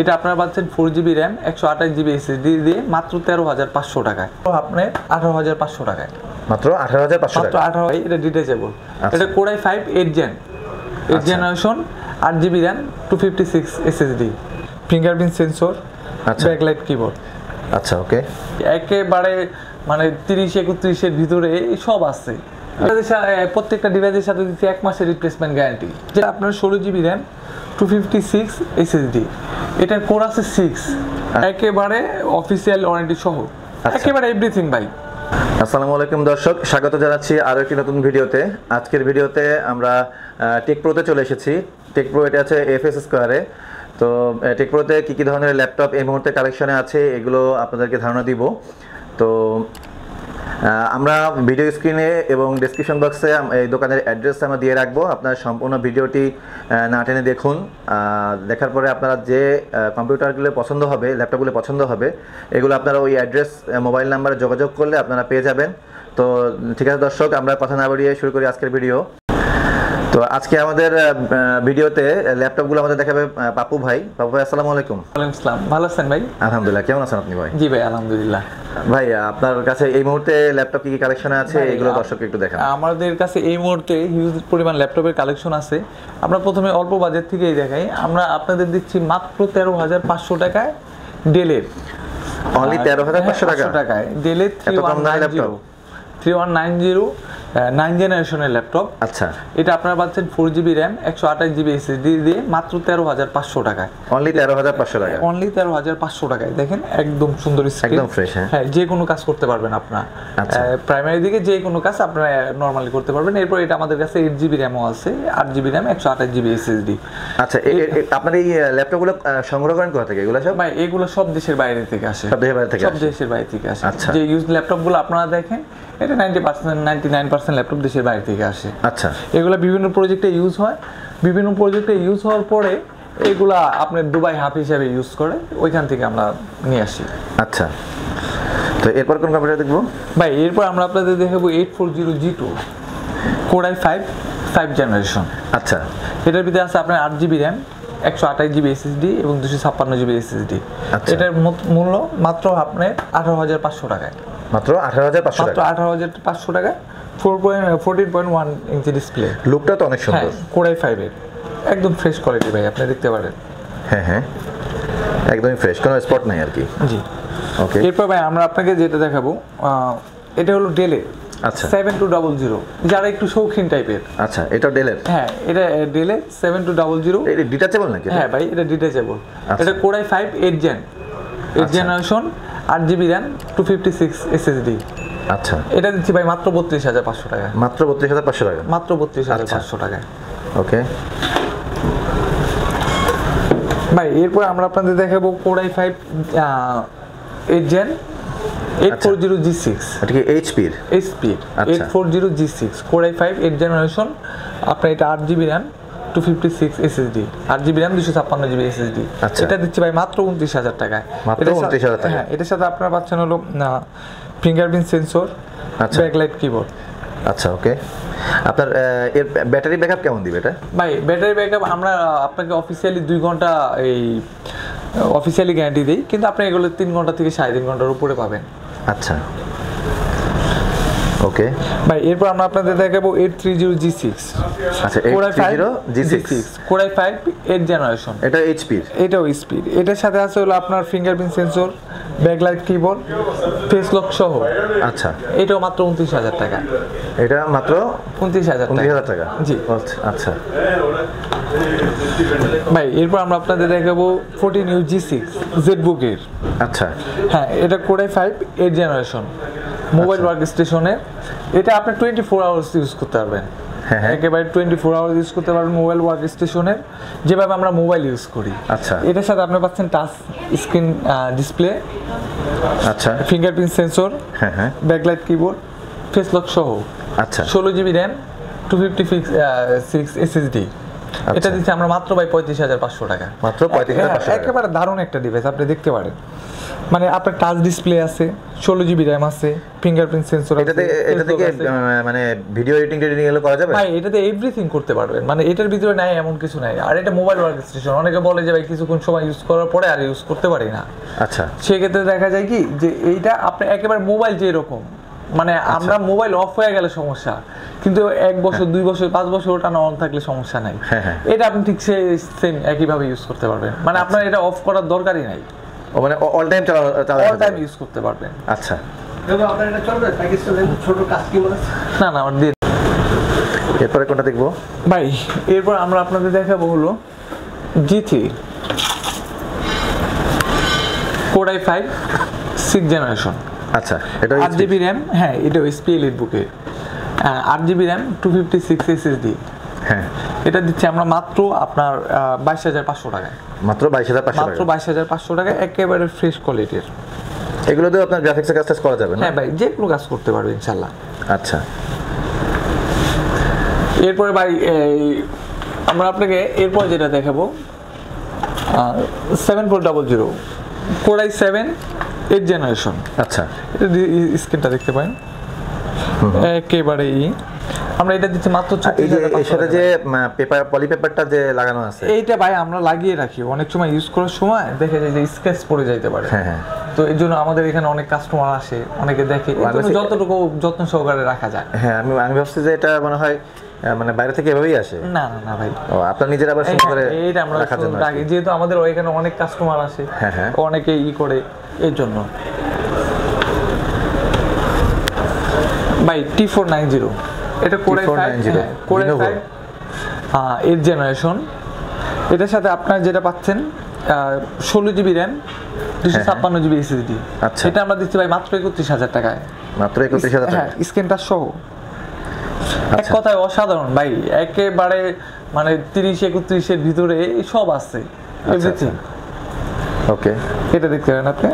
এটা আপনারা পাচ্ছেন 4GB র্যাম 128GB SSD দিয়ে মাত্র 13,500 টাকায়। আপনার 18,500 টাকায়, মাত্র 18,500 টাকা। মাত্র 18 এটা ডিটেচেবল। এটা Core i5 8 Gen 8 generation 8GB RAM 256 SSD, fingerprint sensor, backlight keyboard. আচ্ছা ওকে, একেবারে মানে 30-31 এর ভিতরে সব আছে। প্রত্যেকটা ডিভাইসের সাথে দিচ্ছি 1 মাসের রিপ্লেসমেন্ট গ্যারান্টি। যেটা আপনার 16GB র্যাম 256 SSD, এটার কোর আছে 6, একেবারে অফিসিয়াল ওয়ারেন্টি সহ, একেবারে এভরিথিং ভাই। আসসালামু আলাইকুম দর্শক, স্বাগত জানাচ্ছি আরও একটি নতুন ভিডিওতে। আজকের ভিডিওতে আমরা টেক প্রোতে চলে এসেছি। টেক প্রো এটা আছে FS স্কোয়ারে। তো টেক প্রোতে কী কী ধরনের ল্যাপটপ এই মুহূর্তে কালেকশনে আছে এগুলো আপনাদেরকে ধারণা দিব। তো আমরা ভিডিও স্ক্রিনে এবং ডেসক্রিপশন বক্সে এই দোকানের অ্যাড্রেস আমরা দিয়ে রাখবো। আপনারা সম্পূর্ণ ভিডিওটি না টেনে দেখুন। দেখার পরে আপনারা যে কম্পিউটারগুলো পছন্দ হবে, ল্যাপটপগুলো পছন্দ হবে, এগুলো আপনারা ওই অ্যাড্রেস মোবাইল নাম্বারে যোগাযোগ করলে আপনারা পেয়ে যাবেন। তো ঠিক আছে দর্শক, আমরা কথা না বাড়িয়ে শুরু করি আজকের ভিডিও। তো আজকে আমাদের ভিডিওতে ল্যাপটপগুলো আমাদের দেখাবে পাপু ভাই। পাপু ভাই আসসালামু আলাইকুম। ওয়ালাইকুম আসসালাম। ভালো আছেন ভাই? আলহামদুলিল্লাহ, কেমন আছেন আপনি ভাই? জি ভাই আলহামদুলিল্লাহ। ভাই আপনার কাছে এই মুহূর্তে ল্যাপটপ কি কি কালেকশনে আছে এগুলো দর্শককে একটু দেখান। আমাদের কাছে এই মুহূর্তে হিউজ পরিমাণ ল্যাপটপের কালেকশন আছে। আমরা প্রথমে অল্প বাজেট থেকেই দেখাই। আমরা আপনাদের দিচ্ছি মাত্র 13,500 টাকায় ডেলের, অনলি 13,500 টাকায় ডেলের 3190 9 জেনারেশনের ল্যাপটপ। আচ্ছা, এটা আপনারা পাচ্ছেন 4GB র্যাম 128GB SSD দিয়ে মাত্র 13,500 টাকায়। অনলি 13,500 টাকা, অনলি 13,500 টাকায়। দেখেন একদম সুন্দর স্ক্রিন, একদম ফ্রেশ। হ্যাঁ, যে কোনো কাজ করতে পারবেন আপনারা। প্রাইমারি দিকে যে কোনো কাজ আপনারা নরমালি করতে পারবেন। এরপর এটা আমাদের কাছে 8GB র্যামও আছে, 8GB র্যাম 128GB SSD। আচ্ছা, আপনার এই ল্যাপটপগুলো সংগ্রহ করেন কোথা থেকে? এগুলো সব ভাই এগুলো সব দেশের বাইরে থেকে আসে। সব দেশের বাইরে থেকে? সব দেশের বাইরে থেকে আসে। আচ্ছা, যে ইউজ ল্যাপটপগুলো আপনারা দেখেন এটা 90% 99% ল্যাপটপ দেশের বাইরে থেকে আসে। আচ্ছা, এগুলো বিভিন্ন প্রজেক্টে ইউজ হয়। বিভিন্ন প্রজেক্টে ইউজ হওয়ার পরে এগুলা আপনার দুবাই হাব হিসাবে ইউজ করে, ওইখান থেকে আমরা নিয়ে আসি। আচ্ছা, তো এরপর কোন কম্পিউটার দেখবো ভাই? এরপর আমরা আপনাদের দেখাবো 840G2 Core i5 5 জেনারেশন। আচ্ছা, এটার ভিতরে আছে আপনার 8GB র্যাম 128GB SSD এবং 256GB SSD। এটার মূল্য মাত্র আপনার 18,500 টাকায়। মাত্র 18,500 টাকা? মাত্র 18,500 টাকায়। 14.1 ইঞ্চি ডিসপ্লে। লুকটা তো অনেক সুন্দর। Core i5 এর একদম ফ্রেশ কোয়ালিটি ভাই, আপনি দেখতে পারেন। হ্যাঁ হ্যাঁ, একদমই ফ্রেশ, কোনো স্পট নাই আর কি। জি ওকে। এরপর ভাই আমরা আপনাকে যেটা দেখাবো এটা হলো ডেলের। আচ্ছা, 7200, যারা একটু শৌখিন টাইপের। আচ্ছা, এটা ডেলের? হ্যাঁ, এটা ডেলের 7200। এটা ডিটাচেবল নাকি? হ্যাঁ ভাই, এটা ডিটাচেবল। এটা Core i5 8 Gen 8 generation 8GB RAM 256 SSD। আচ্ছা, এটা দিচ্ছি ভাই মাত্র 32,500 টাকা। মাত্র 32,500 টাকা? মাত্র 32,500 টাকায়। ওকে ভাই এরপর আমরা আপনাদের দেখাবো Core i5 8 Gen 840G6। এটা কি HP-র? HP-র 840G6 Core i5 8 জেনারেশন। আপনার এটা 8GB RAM 256 SSD, 8GB RAM 256GB SSD। এটা দিচ্ছি ভাই মাত্র 29,000 টাকায়। মাত্র 29,000 টাকা? হ্যাঁ, এটার সাথে আপনারা পাচ্ছেন হলো ফিঙ্গারপ্রিন্ট সেন্সর, ব্যাকলাইট কিবোর্ড। আচ্ছা ওকে। আপনার এর ব্যাটারি ব্যাকআপ কেমন দিবে এটা? ভাই ব্যাটারি ব্যাকআপ আমরা আপনাকে অফিসিয়ালি 2 ঘন্টা এই অফিসিয়ালি গ্যারান্টি দেই, কিন্তু আপনি এগুলো 3 ঘন্টা থেকে 3.5 ঘন্টার উপরে পাবেন। আচ্ছা ওকে ভাই এরপর আমরা আপনাদের দেখাবো 830G6। আচ্ছা, 830G6 Core i5 8 জেনারেশন। এটা HP-র? এটাও HP-র। এটার সাথে আছে হলো আপনার fingerprint sensor, backlight keyboard, face lock সহ। আচ্ছা, এটাও মাত্র 29,000 টাকা। এটা মাত্র 29,000 টাকা? জি। আচ্ছা ভাই এরপর আমরা আপনাদের দেখাবো 14U G6 জেটবুকের। আচ্ছা, হ্যাঁ, এটা Core i5 8 generation mobile work স্টেশনের। এটা আপনি 24 আওয়ার্স ইউজ করতে পারবেন। হ্যাঁ, একেবারে 24 আওয়ার্স ইউজ করতে পারবেন মোবাইল ওয়ার্ক স্টেশনের, যেভাবে আমরা মোবাইল ইউজ করি। আচ্ছা, এটার সাথে আপনি পাচ্ছেন টাচ স্ক্রিন ডিসপ্লে, আচ্ছা, ফিঙ্গারপ্রিন্ট সেন্সর, হ্যাঁ হ্যাঁ, ব্যাকলাইট কিবোর্ড, ফেস লক সহ। আচ্ছা, 16GB র্যাম 256 SSD। এটা দিচ্ছি আমরা মাত্র ভাই 35,500 টাকা। মাত্র 35,500 টাকা? একেবারে দারুণ একটা ডিভাইস, আপনি দেখতে পারেন। মানে আপনার টাচ ডিসপ্লে আছে, 16 GB র্যাম আছে, ফিঙ্গারপ্রিন্ট সেন্সর আছে। এটাতে কি মানে ভিডিও এডিটিং এগুলো করা যাবে? ভাই এটাতে এভরিথিং করতে পারবেন, মানে এটার ভিতরে নাই এমন কিছু নাই। আর এটা মোবাইল ওয়ার্ক স্টেশন, অনেকে বলে যে ভাই কিছুক্ষণ সময় ইউজ করার পরে আর ইউজ করতে পারি না। আচ্ছা, সেক্ষেত্রে দেখা যায় কি যে এইটা আপনি একেবারে মোবাইল যে এরকম, মানে আমরা মোবাইল অফ হয়ে গেলে সমস্যা, কিন্তু 1 বছর 2 বছর 5 বছর ওটা না অন থাকলে সমস্যা নাই। এটা আপনি ঠিক সেম একইভাবে ইউজ করতে পারবেন, মানে আপনার এটা অফ করার দরকারই নাই, মানে all time all time use করতে পারবেন। আচ্ছা, আপনার এটা চলবে প্যাকেজ চলেন ছোট কাস্টমার আছে? না না, আমার দিয়ে। এরপরে কোনটা দেখবো ভাই? এরপর আমরা আপনাদের দেখাবো হলো G3 Core i5 6th generation. আচ্ছা, এটা 8GB RAM, হ্যাঁ এটা SP Elite বুকে, 8GB RAM 256 SSD। হ্যাঁ, এটা দিচ্ছি আমরা মাত্র আপনার 22,500 টাকায়। মাত্র 22,500 মাত্র 22,500 টাকায়, একেবারে ফ্রেশ কোয়ালিটির। এগুলো দিয়ে আপনার গ্রাফিক্সের কাজ করা যাবে না? হ্যাঁ ভাই, যে কোনো কাজ করতে পারবে ইনশাল্লাহ। আচ্ছা, এরপরে ভাই আমরা আপনাকে এরপর যেটা দেখাবো 7400 Core i7 8th জেনারেশন। আচ্ছা, এটা স্ক্রিনটা দেখতে পারেন একেবারেই। আমরা এটা দিচ্ছি মাত্র 34,500 এর সাথে যে পেপার পলি পেপারটা যে লাগানো আছে, এইটা ভাই আমরা লাগিয়ে রাখি, অনেক সময় ইউজ করার সময় দেখা যায় যে স্ক্র্যাচ পড়ে যাইতে পারে। হ্যাঁ হ্যাঁ, তো এই জন্য আমাদের এখানে অনেক কাস্টমার আসে, অনেকে দেখে, যতটুকু যত্ন সহকারে রাখা যায়। হ্যাঁ, আমি ভাবছি যে এটা মনে হয় মানে বাইরে থেকে এভাবেই আসে। না না না ভাই, ও আপনার নিজের আবার সুন্দর করে এইটা আমরা রাখার জন্য রাখি, যেহেতু আমাদের ওইখানে অনেক কাস্টমার আসে, হ্যাঁ হ্যাঁ, অনেকে করে এর জন্য। ভাই T490, এটা Core i5 Core i5 8th generation. এটার সাথে আপনার যেটা পাচ্ছেন 16GB RAM 256GB SSD। আচ্ছা, এটা আমরা দিচ্ছি ভাই মাত্র 31,000 টাকায়। মাত্র 31,000 টাকা? হ্যাঁ, স্ক্রিনটা সহ। এক কথায় অসাধারণ ভাই, একেবারে মানে 30-31 এর ভিতরে সব আছে, এভরিথিং। ওকে, এটা দেখতে পারেন আপনি,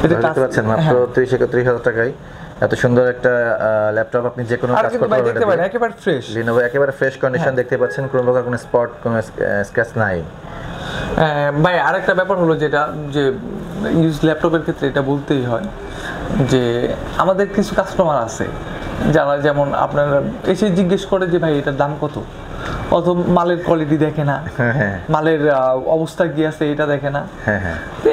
এটা দেখতে পাচ্ছেন মাত্র 30-31,000 টাকায় এত সুন্দর একটা ল্যাপটপ আপনি যে কোনো কাজ করতে দেখতে পারেন, একেবারে ফ্রেশ Lenovo, একেবারে ফ্রেশ কন্ডিশন দেখতে পাচ্ছেন, কোনো প্রকার কোনো স্পট কোনো স্ক্র্যাচ নাই। ভাই আরেকটা ব্যাপার হলো যেটা যে ইউজ ল্যাপটপের ক্ষেত্রে এটা বলতেই হয় যে আমাদের কিছু কাস্টমার আছে যারা যেমন আপনারা এসে জিজ্ঞেস করে যে ভাই এটার দাম কত, অত মালের কোয়ালিটি দেখে না, মালের অবস্থা কি আছে এটা দেখে না।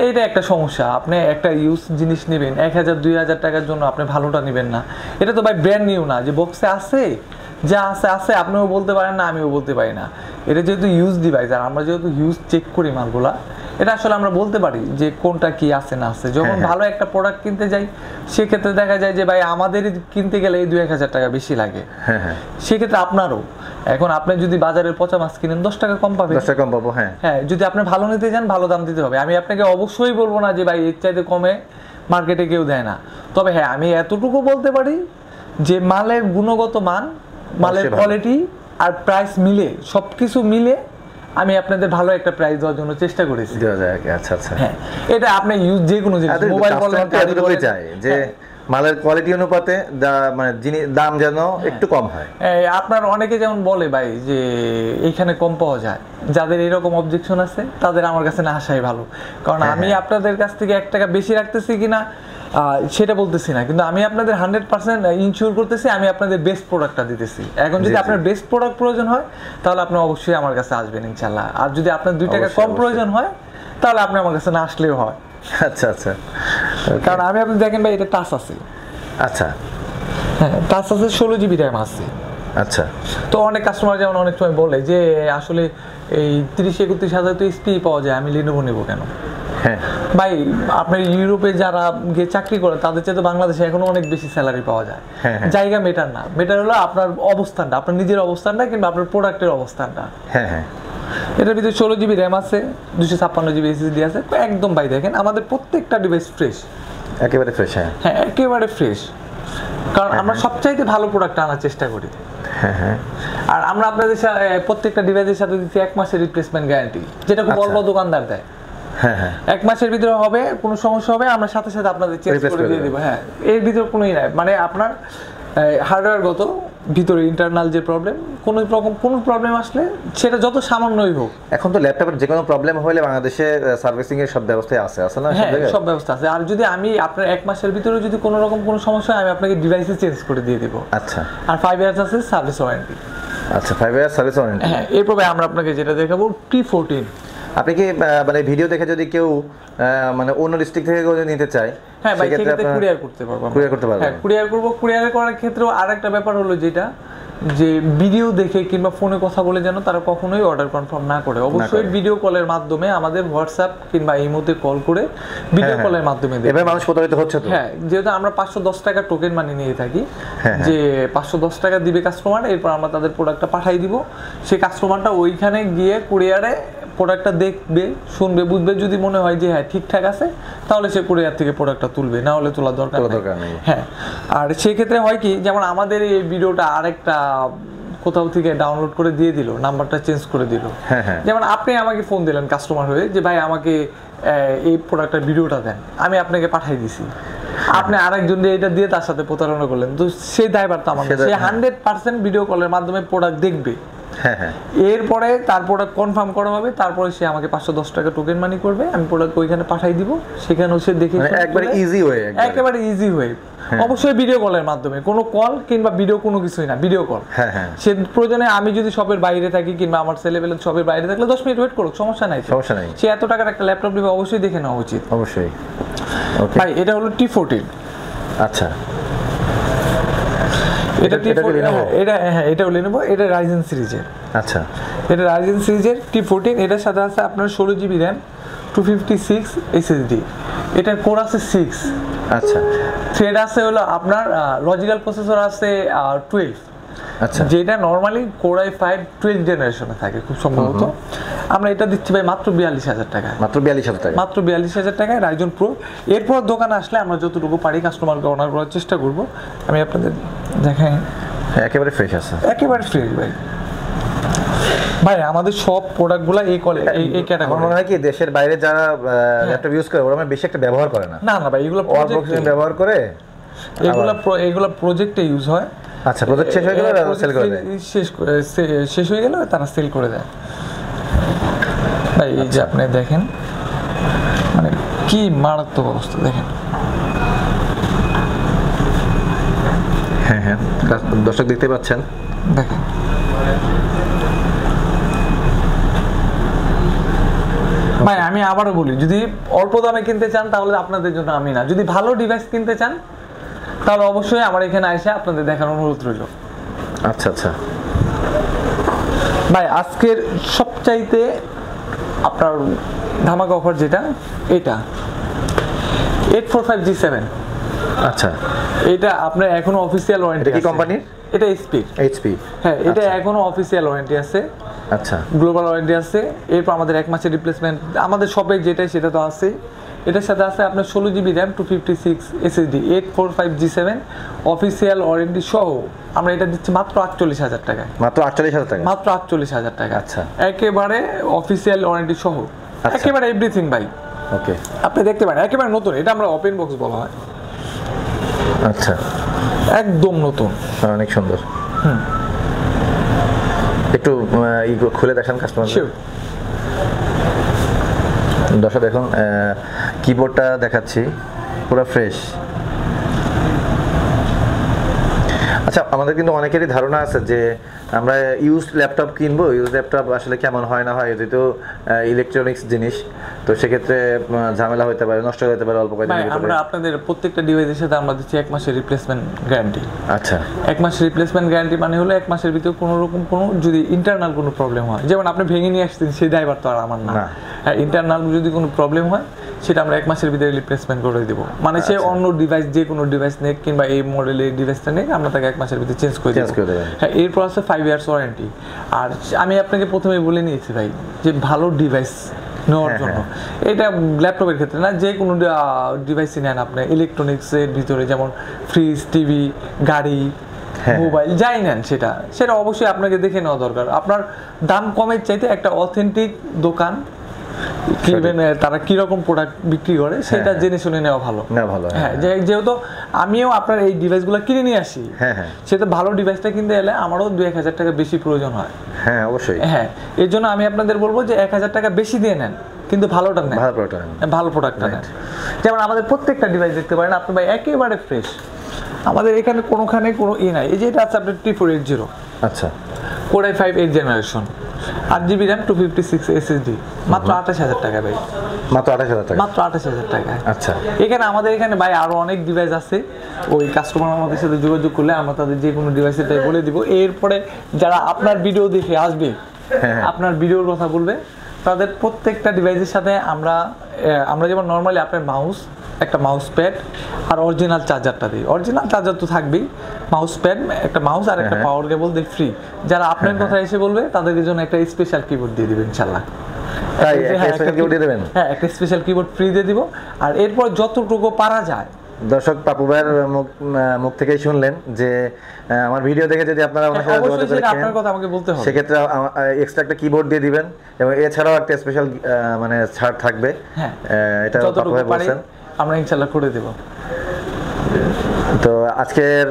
এইটা একটা সমস্যা। আপনি একটা ইউজ জিনিস নেবেন 1,000-2,000 টাকার জন্য, আপনি ভালোটা নেবেন না। এটা তো ভাই ব্র্যান্ড নিউ না যে বক্সে আছে, যা আছে আছে, আপনিও বলতে পারেন না, আমিও বলতে পারি না। এটা যেহেতু ইউজ ডিভাইস, আর আমরা যেহেতু ইউজ চেক করি মালগুলা, এটা আসলে আমরা বলতে পারি যে কোনটা কি আছে না আছে। যখন ভালো একটা প্রোডাক্ট কিনতে যাই সেক্ষেত্রে দেখা যায় যে ভাই আমাদের কিনতে গেলে এই 2-1,000 টাকা বেশি লাগে। সেক্ষেত্রে আপনারও এখন আপনি যদি বাজারের পচা মাছ কিনেন 10 টাকা কম পাবেন, 10 টাকা কম পাবো। হ্যাঁ, যদি আপনি ভালো নিতে চান ভালো দাম দিতে হবে। আমি আপনাকে অবশ্যই বলবো না যে ভাই এর চাইতে কমে মার্কেটে কেউ দেয় না। তবে হ্যাঁ, আমি এতটুকু বলতে পারি যে মালের গুণগত মান, মালের কোয়ালিটি আর প্রাইস মিলে, সবকিছু মিলে আমি আপনাদের ভালো একটা প্রাইস দেওয়ার জন্য চেষ্টা করেছি। আচ্ছা আচ্ছা, হ্যাঁ, এটা আপনি ইউজ যে কোনো জিনিস, মোবাইল বলেন, এতটুকুই চাই যে মালের কোয়ালিটি অনুপাতে মানে দাম যেন একটু কম হয়। আপনার অনেকে যেমন বলে ভাই যে এইখানে কম পাওয়া যায়, যাদের এরকম অবজেকশন আছে তাদের আমার কাছে না আসাই ভালো। কারণ আমি আপনাদের কাছ থেকে 1 টাকা বেশি রাখতেছি কিনা সেটা বলতেছি না, কিন্তু আমি আপনাদের 100% ইনশিওর করতেছি আমি আপনাদের বেস্ট প্রোডাক্টটা দিতেছি। এখন যদি আপনার বেস্ট প্রোডাক্ট প্রয়োজন হয় তাহলে আপনি অবশ্যই আমার কাছে আসবেন ইনশাল্লাহ। আর যদি আপনার 2 টাকা কম প্রয়োজন হয় তাহলে আপনি আমার কাছে না আসলেও হয়। আচ্ছা আচ্ছা, কারণ আমি আপনি দেখেন ভাই এটা টাচ আছে। আচ্ছা, হ্যাঁ, টাচ আছে, 16GB RAM আছে। আচ্ছা, তো অনেক কাস্টমার যেমন অনেক সময় বলে যে আসলে এই 30-31 হাজার তো এসপি পাওয়া যায়, আমি Lenovo নেব কেন? হ্যাঁ ভাই, আপনার ইউরোপে যারা গিয়ে চাকরি করে তাদের চেয়ে তো বাংলাদেশে এখনো অনেক বেশি স্যালারি পাওয়া যায়। জায়গা মেটার না, মেটার হলো আপনার অবস্থানটা, আপনার নিজের অবস্থানটা কিংবা আপনার প্রোডাক্টের অবস্থানটা। হ্যাঁ, এটার ভিতরে 16GB RAM আছে, 256GB SSD আছে, একদম ভাই দেখেন আমাদের প্রত্যেকটা ডিভাইস ফ্রেশ, একেবারে ফ্রেশ। হ্যাঁ, একেবারে ফ্রেশ, কারণ আমরা সবচাইতে ভালো প্রোডাক্ট আনার চেষ্টা করি। আর আমরা আপনাদের প্রত্যেকটা ডিভাইসের সাথে দিচ্ছি 1 মাসের রিপ্লেসমেন্ট গ্যারান্টি, যেটা খুব অল্প দোকানদার দেয়। 1 মাসের ভিতরে হবে, কোনো সমস্যা হবে আমরা সাথে সাথে আপনাদের চেঞ্জ করে দিয়ে দিব। হ্যাঁ, এর ভিতরে কোনোই নাই, মানে আপনার হার্ডওয়্যারগত ভিতরে ইন্টারনাল যে প্রবলেম, কোনো প্রবলেম আসলে সেটা যত সামান্যই হোক। এখন তো ল্যাপটপের যে কোনো প্রবলেম হলে বাংলাদেশে সার্ভিসিং এর সব ব্যবস্থাই আছে না? হ্যাঁ, সব ব্যবস্থা আছে। আর যদি আমি আপনার 1 মাসের ভিতরে যদি কোনো রকম কোনো সমস্যা হয়, আমি আপনাকে ডিভাইসে চেঞ্জ করে দিয়ে দিব। আচ্ছা। আর 5 ইয়ার্স আছে সার্ভিস ওয়ারেন্টি। আচ্ছা, 5 ইয়ার সার্ভিস ওয়ারেন্টি। হ্যাঁ, এরপরে আমরা আপনাকে যেটা দেখাবো T14। আপনি কি মানে ভিডিও দেখে যদি কেউ মানে অন্য ডিস্ট্রিক্ট থেকে যদি নিতে চায়, হ্যাঁ ভাই, সেক্ষেত্রে কুরিয়ার করতে পারবো। কুরিয়ার করতে পারবো। হ্যাঁ, কুরিয়ার করব। কুরিয়ার করার ক্ষেত্রেও আরেকটা ব্যাপার হলো যেটা, যে ভিডিও দেখে কিংবা ফোনে কথা বলে যেন তারা কখনোই অর্ডার কনফার্ম না করে। অবশ্যই ভিডিও কলের মাধ্যমে আমাদের হোয়াটসঅ্যাপ কিংবা ইমোতে কল করে ভিডিও কলের মাধ্যমে দেবে। এবার মানুষ প্রতারিত হচ্ছে তো। হ্যাঁ, যেহেতু আমরা 510 টাকা টোকেন মানি নিয়ে থাকি, যে 510 টাকা দিবে কাস্টমার, এরপর আমরা তাদের প্রোডাক্টটা পাঠিয়ে দিব। সেই কাস্টমারটা ওইখানে গিয়ে কুরিয়ারে প্রোডাক্টটা দেখবে, শুনবে, বুঝবে। যদি মনে হয় যে হ্যাঁ ঠিকঠাক আছে, তাহলে সে কুরিয়ার থেকে প্রোডাক্টটা তুলবে, না হলে তোলার দরকার নেই। হ্যাঁ, আর সেই ক্ষেত্রে হয় কি, যেমন আমাদের এই ভিডিওটা আরেকটা কোথাও থেকে ডাউনলোড করে দিয়ে দিল, নাম্বারটা চেঞ্জ করে দিল। যেমন আপনি আমাকে ফোন দিলেন কাস্টমার হয়ে, যে ভাই আমাকে এই প্রোডাক্টের ভিডিওটা দেন, আমি আপনাকে পাঠিয়ে দিছি। আপনি আরেকজন এটা দিয়ে তার সাথে প্রতারণা করলেন, তো সেই দায়ভার তো আমার। সে 100% ভিডিও কলের মাধ্যমে প্রোডাক্ট দেখবে। এরপরে তার প্রোডাক্ট কনফার্ম করা হবে, তারপরে সে আমাকে 510 টাকা টোকেন মানি করবে, আমি প্রোডাক্ট ওইখানে পাঠিয়ে দিব। সেখানেও সে দেখে একবারে ইজি ওয়ে, একেবারে ইজি ওয়ে। অবশ্যই ভিডিও কলের মাধ্যমে, কোনো কল কিংবা ভিডিও কোনো কিছুই না, ভিডিও কল। সে প্রয়োজনে আমি যদি শপের বাইরে থাকি কিংবা আমার ছেলেবেলে শপের বাইরে থাকলে 10 মিনিট ওয়েট করুক, সমস্যা নাই। সে এত টাকার একটা ল্যাপটপ নেবে, অবশ্যই দেখে নেওয়া উচিত। অবশ্যই। ভাই, এটা হলো T14। আচ্ছা, এটা Lenovo, এটা Ryzen সিরিজের। আচ্ছা, এটা Ryzen সিরিজের T14। এটার সাথে আছে আপনার 16 GB RAM, 256 SSD। এটার কোর আছে 6। আচ্ছা। থ্রেড আছে হলো আপনার লজিক্যাল প্রসেসর আছে 12। আচ্ছা, যেটা নরমালি Core i5 12th জেনারেশনে থাকে খুব সম্ভবত। আমরা এটা দিচ্ছি ভাই মাত্র 42,000 টাকা। মাত্র 42,000 টাকা। মাত্র 42,000 টাকায় Ryzen Pro। এরপর দোকানে আসলে আমরা যতটুকু পারি কাস্টমারকে অনার করার চেষ্টা করব। আমি আপনাদের দেখাই, একেবারে ফ্রেশ আছে, একেবারে ফ্রেশ ভাই। ভাই, আমাদের সব প্রোডাক্টগুলো এই ক্যাটাগরি। মনে হয় কি দেশের বাইরে যারা ল্যাপটপ ইউজ করে, ওরা বেশি একটা ব্যবহার করে না। না ভাই, এগুলো ব্যবহার করে, এগুলো প্রজেক্টে ইউজ হয়। আচ্ছা, প্রজেক্ট শেষ হয়ে গেলে সেল করে দেয়। শেষ হয়ে গেলে তারা সেল করে দেয়। ভাই, এই যে আপনি দেখেন, মানে কি মারাত্মক অবস্থা দেখেন। হ্যাঁ, দর্শক দেখতে পাচ্ছেন, দেখেন। ভাই, আমি আবারও বলি, যদি অল্প দামে কিনতে চান তাহলে আপনাদের জন্য আমি না। যদি ভালো ডিভাইস কিনতে চান তাহলে অবশ্যই আমার এখানে এসে আপনাদের দেখার অনুরোধ রইল। আচ্ছা আচ্ছা ভাই, আজকের সবচাইতে আপনার ধামাকা অফার যেটা, এটা 845G7। আচ্ছা, এটা আপনার এখনো অফিসিয়াল ওয়ারেন্টি। কি কোম্পানির? এটা এইচপি। হ্যাঁ, এটা এখনো অফিসিয়াল ওয়ারেন্টি আছে। আচ্ছা, গ্লোবাল ওয়ারেন্টি আছে। এরপর আমাদের 1 মাসের রিপ্লেসমেন্ট আমাদের শপে যেটাই সেটা তো আছে। এটার সাথে আছে আপনার 16 GB RAM, 256 SSD, 845G7 official warranty সহ। আমরা এটা দিচ্ছি মাত্র 48,000 টাকায়। মাত্র 48,000 টাকা? মাত্র 48,000 টাকা। আচ্ছা, একেবারে অফিসিয়াল ওয়ারেন্টি সহ, একেবারে এভরিথিং ভাই। ওকে, আপনি দেখতে পারেন, একেবারে নতুন। এটা আমরা ওপেন বক্স বলা হয়। আচ্ছা, একদম নতুন, অনেক সুন্দর। একটু খুলে দেখান কাস্টমার। দর্শক দেখুন, কিবোর্ডটা দেখাচ্ছি, পুরো ফ্রেশ। আচ্ছা, আমাদের কিন্তু অনেকেরই ধারণা আছে যে আমরা ইউজ ল্যাপটপ কিনবো, ইউজ ল্যাপটপ আসলে কেমন হয় না হয়, যেহেতু ইলেকট্রনিক্স জিনিস, তো সেক্ষেত্রে ঝামেলা হতে পারে, নষ্ট হতে পারে অল্প কয়েকদিনের ভিতরে। আমরা আপনাদের প্রত্যেকটা ডিভাইসের সাথে আমরা দিচ্ছি 1 মাসের রিপ্লেসমেন্ট গ্যারান্টি। আচ্ছা, 1 মাসের রিপ্লেসমেন্ট গ্যারান্টি মানে হলো 1 মাসের ভিতরে কোনো রকম কোনো যদি ইন্টারনাল কোনো প্রবলেম হয়, যেমন আপনি ভেঙে নিয়ে আসছেন, সেই ড্রাইভার তো আর আমার না। হ্যাঁ, ইন্টারনাল যদি কোনো প্রবলেম হয় সেটা আমরা 1 মাসের ভিতরে রিপ্লেসমেন্ট করে দেবো। মানে সে অন্য ডিভাইস, যে কোনো ডিভাইস নেক কিংবা এই মডেলের ডিভাইসটা নেক, আমরা তাকে 1 মাসের ভিতরে চেঞ্জ করে দেবো। হ্যাঁ, এরপর আছে 5 ইয়ার্স ওয়ারেন্টি। আর আমি আপনাকে প্রথমে বলে নিয়েছি ভাই, যে ভালো ডিভাইস নেওয়ার জন্য, এটা ল্যাপটপের ক্ষেত্রে না, যে কোনো ডিভাইসই নেন আপনি ইলেকট্রনিক্সের ভিতরে, যেমন ফ্রিজ, টিভি, গাড়ি, মোবাইল, যাই নেন সেটা অবশ্যই আপনাকে দেখে নেওয়া দরকার। আপনার দাম কমের চাইতে একটা অথেন্টিক দোকান তারা কিরকম প্রোডাক্ট বিক্রি করে সেটা জেনে শুনে নেওয়া ভালো। হ্যাঁ, যেহেতু আমিও আপনার এই ডিভাইসগুলো কিনে নিয়ে আসি, সেটা ভালো ডিভাইসটা কিনতে এলে আমারও 2-1000 টাকা বেশি প্রয়োজন হয়। হ্যাঁ অবশ্যই। হ্যাঁ, এর জন্য আমি আপনাদের বলবো যে 1000 টাকা বেশি দিয়ে নেন, কিন্তু ভালোটা নেন, ভালো প্রোডাক্টটা নেন। যেমন আমাদের প্রত্যেকটা ডিভাইস দেখতে পারেন আপনি ভাই একেবারে ফ্রেশ, আমাদের এখানে কোনোখানে কোনো নাই। এই যে এটা আছে আপনার 3480, আচ্ছা, Core i5 8th generation, 8GB RAM 256 SSD, মাত্র 28000 টাকা ভাই, মাত্র 28000 টাকা, মাত্র 28000 টাকা। আচ্ছা, এখানে আমাদের এখানে ভাই আরো অনেক ডিভাইস আছে, ওই কাস্টমার আমাদের সাথে যোগাযোগ করলে আমরা তাদের যে কোনো ডিভাইসের টাই বলে দিব। এরপরে যারা আপনার ভিডিও দেখে আসবে, আপনার ভিডিওর কথা বলবে, তাদের প্রত্যেকটা ডিভাইসের সাথে আমরা যেমন নর্মালি আপনার মাউস, একটা মাউস প্যাড আর অরিজিনাল চার্জারটা দিই। অরিজিনাল চার্জার তো থাকবেই, মাউস প্যাড, একটা মাউস আর একটা পাওয়ার কেবল দিয়ে ফ্রি। যারা আপনার কথা এসে বলবে তাদের জন্য একটা স্পেশাল কিবোর্ড দিয়ে দিবেন ইনশাআল্লাহ। হ্যাঁ, একটা স্পেশাল কিবোর্ড ফ্রি দিয়ে দিব। আর এরপর যতটুকু পারা যায়, দর্শক পাপু ভাইয়ের মুখ থেকেই শুনলেন যে আমার ভিডিও দেখে যদি আপনারা ওনার সাথে যোগাযোগ করেন, আপনার কথা আমাকে বলতে হবে, সেক্ষেত্রে এক্সট্রা একটা কিবোর্ড দিয়ে দিবেন এবং এছাড়াও একটা স্পেশাল মানে ছাড় থাকবে। হ্যাঁ, এটা পাপু ভাই বলছেন, আমরা ইনশাআল্লাহ করে দেব। তো আজকের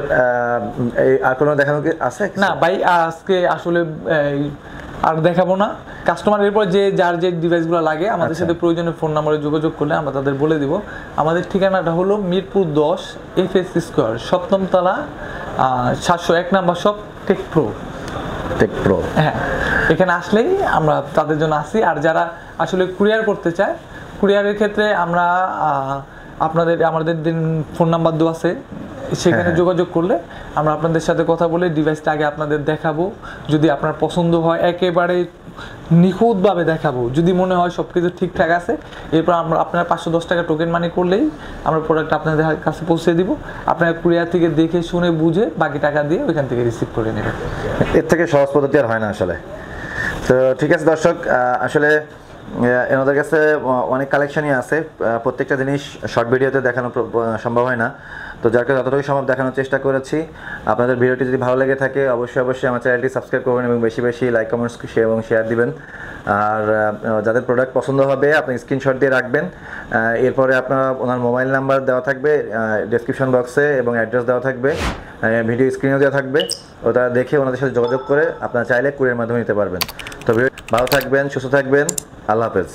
আর কোনো দেখানো কি আছে? না ভাই, আজকে আসলে আর দেখাবো না। কাস্টমার এরপর যার যে ডিভাইসগুলো লাগে আমাদের সাথে প্রয়োজনে ফোন নম্বরে যোগাযোগ করলে আমরা তাদের বলে দিব। আমাদের ঠিকানাটা হলো মিরপুর 10 FS স্কয়ার, 7ম তলা, 701 নাম্বার শপ, টেক প্রো। হ্যাঁ, এখানে আসলেই আমরা তাদের জন্য আসি। আর যারা আসলে কুরিয়ার করতে চায়, কুরিয়ারের ক্ষেত্রে আমরা আমাদের ফোন নাম্বার দেওয়া আছে, সেখানে যোগাযোগ করলে আমরা আপনাদের সাথে কথা বলে ডিভাইসটা আগে আপনাদের দেখাবো। যদি আপনার পছন্দ হয় একেবারে নিখুঁতভাবে দেখাবো, যদি মনে হয় সব কিছু ঠিকঠাক আছে, এরপর আপনারা 510 টাকা টোকেন মানি করলেই আমরা প্রোডাক্ট আপনাদের কাছে পৌঁছে দিব। আপনারা কুরিয়ার থেকে দেখে শুনে বুঝে বাকি টাকা দিয়ে ওইখান থেকে রিসিভ করে নেবেন। এর থেকে সহজ পদ্ধতি আর হয় না আসলে। তো ঠিক আছে দর্শক, আসলে এনাদের কাছে অনেক কালেকশনই আছে, প্রত্যেকটা জিনিস শর্ট ভিডিওতে দেখানো সম্ভব হয় না। তো যার কাছে যতটুকু সম্ভব দেখানোর চেষ্টা করেছি। আপনাদের ভিডিওটি যদি ভালো লেগে থাকে অবশ্যই আমার চ্যানেলটি সাবস্ক্রাইব করবেন এবং বেশি বেশি লাইক, কমেন্টস এবং শেয়ার দিবেন। আর যাদের প্রোডাক্ট পছন্দ হবে আপনি স্ক্রিনশট দিয়ে রাখবেন। এরপরে আপনার ওনার মোবাইল নাম্বার দেওয়া থাকবে ডেসক্রিপশন বক্সে এবং অ্যাড্রেস দেওয়া থাকবে, ভিডিও স্ক্রিনেও দেওয়া থাকবে। ওটা দেখে ওনাদের সাথে যোগাযোগ করে আপনারা চাইলে কুরিয়ার মাধ্যমে নিতে পারবেন। তো ভালো থাকবেন, সুস্থ থাকবেন, আল্লাহ হাফেজ।